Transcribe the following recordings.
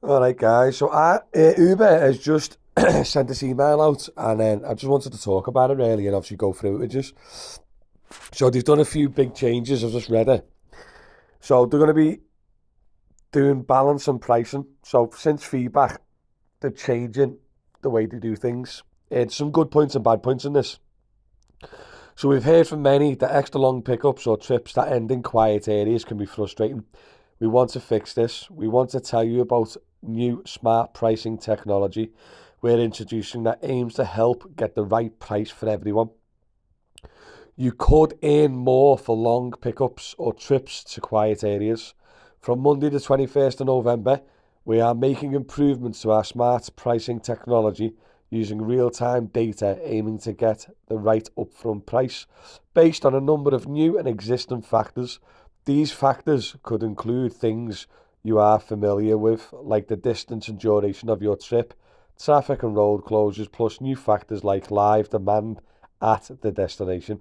All right, guys. Uber has just sent this email out, and then I just wanted to talk about it really, and obviously go through it with you. So they've done a few big changes. I've just read it. So they're going to be doing balance and pricing. So since feedback, they're changing the way they do things. It's some good points and bad points in this. So we've heard from many that extra long pickups or trips that end in quiet areas can be frustrating. We want to fix this. We want to tell you about new smart pricing technology we're introducing that aims to help get the right price for everyone. You could earn more for long pickups or trips to quiet areas. From Monday the 21st of November, we are making improvements to our smart pricing technology using real-time data aiming to get the right upfront price based on a number of new and existing factors. These factors could include things you are familiar with, like the distance and duration of your trip, traffic and road closures, plus new factors like live demand at the destination.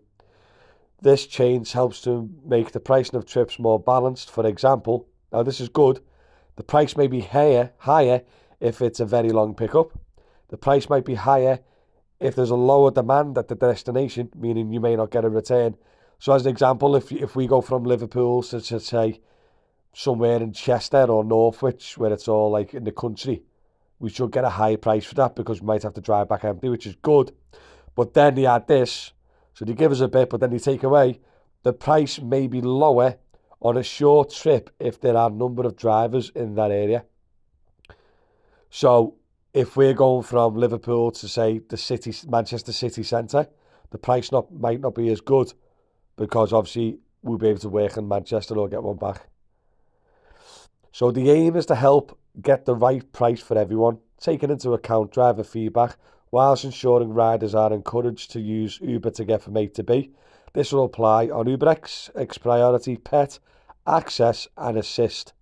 This change helps to make the pricing of trips more balanced. For example, now this is good, the price may be higher if it's a very long pickup. The price might be higher if there's a lower demand at the destination, meaning you may not get a return. So as an example, if we go from Liverpool to say somewhere in Chester or Northwich, where it's all like in the country, we should get a higher price for that because we might have to drive back empty, which is good. But then they add this, so they give us a bit, but then they take away. The price may be lower on a short trip if there are a number of drivers in that area. So if we're going from Liverpool to say the city, Manchester city centre, the price might not be as good because obviously we'll be able to work in Manchester or get one back. So the aim is to help get the right price for everyone, taking into account driver feedback, whilst ensuring riders are encouraged to use Uber to get from A to B. This will apply on UberX, X Priority, Pet, Access and Assist.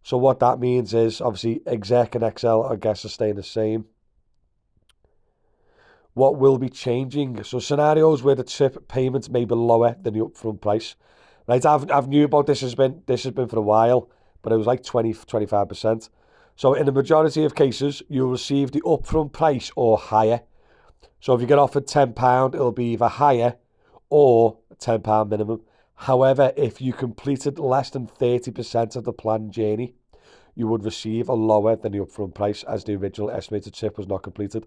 So what that means is, obviously, Exec and XL, I guess, are staying the same. What will be changing? So scenarios where the trip payments may be lower than the upfront price. Right, I've knew about this has been for a while, but it was like 25%. So in the majority of cases, you'll receive the upfront price or higher. So if you get offered £10, it'll be either higher or £10 minimum. However, if you completed less than 30% of the planned journey, you would receive a lower than the upfront price as the original estimated trip was not completed.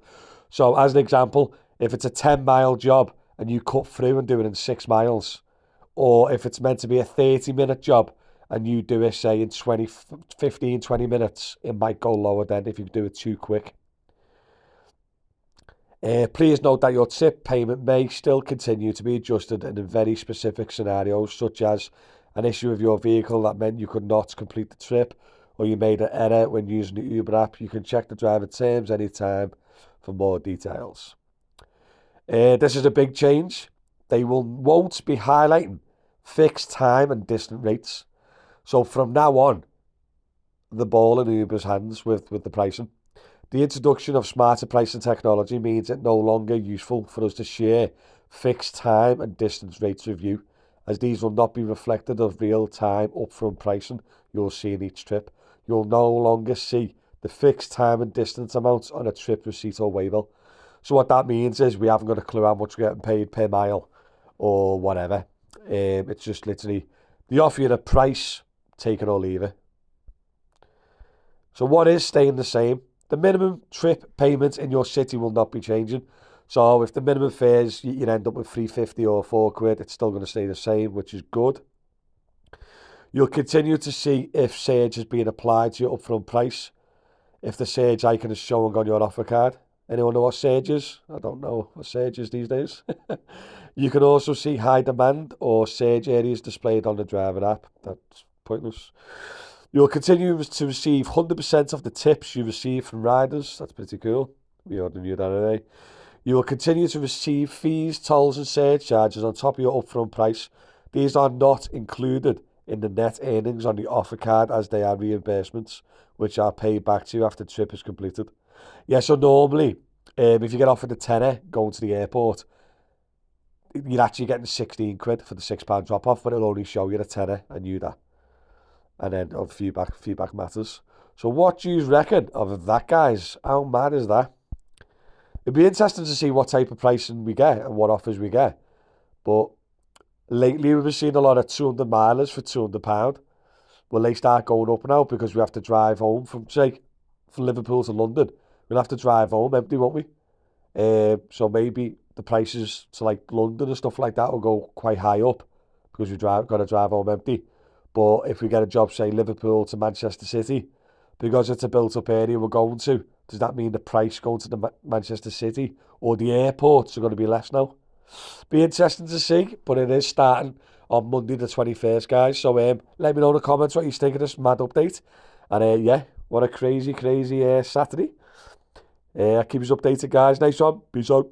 So as an example, if it's a 10-mile job and you cut through and do it in 6 miles, or if it's meant to be a 30-minute job and you do it, say, in 20 minutes, it might go lower then if you do it too quick. Please note that your tip payment may still continue to be adjusted in very specific scenarios, such as an issue with your vehicle that meant you could not complete the trip, or you made an error when using the Uber app. You can check the driver terms anytime for more details. This is a big change. They won't be highlighting fixed time and distant rates. So from now on, the ball in Uber's hands with the pricing. The introduction of smarter pricing technology means it no longer useful for us to share fixed time and distance rates with you, as these will not be reflected of real-time upfront pricing you'll see in each trip. You'll no longer see the fixed time and distance amounts on a trip receipt or waybill. So what that means is we haven't got a clue how much we're getting paid per mile or whatever. It's just literally, they offer you the price, take it or leave it. So what is staying the same? The minimum trip payments in your city will not be changing. So if the minimum fares, you end up with £3.50 or £4, it's still going to stay the same, which is good. You'll continue to see if surge is being applied to your upfront price, if the surge icon is showing on your offer card. Anyone know what surge is? I don't know what surge is these days. You can also see high demand or surge areas displayed on the driver app. That's pointless. You'll continue to receive 100% of the tips you receive from riders. That's pretty cool. We already knew that anyway. You will continue to receive fees, tolls and surcharges on top of your upfront price. These are not included in the net earnings on the offer card as they are reimbursements, which are paid back to you after the trip is completed. Yeah, so normally, if you get offered a tenner going to the airport, you're actually getting £16 for the £6 drop-off, but it'll only show you a tenner and you that. And then feedback matters. So what do you reckon of that, guys? How mad is that? It'd be interesting to see what type of pricing we get and what offers we get. But lately we've been seeing a lot of 200 milers for £200. Will they start going up now because we have to drive home from, say, from Liverpool to London? We'll have to drive home empty, won't we? So maybe the prices to like London and stuff like that will go quite high up because got to drive home empty. But if we get a job, say Liverpool to Manchester City, because it's a built-up area we're going to, does that mean the price going to the Manchester City or the airports are going to be less now? Be interesting to see, but it is starting on Monday the 21st, guys. So let me know in the comments what you think of this mad update. And yeah, what a crazy Saturday. Keep us updated, guys. Nice one. Peace out.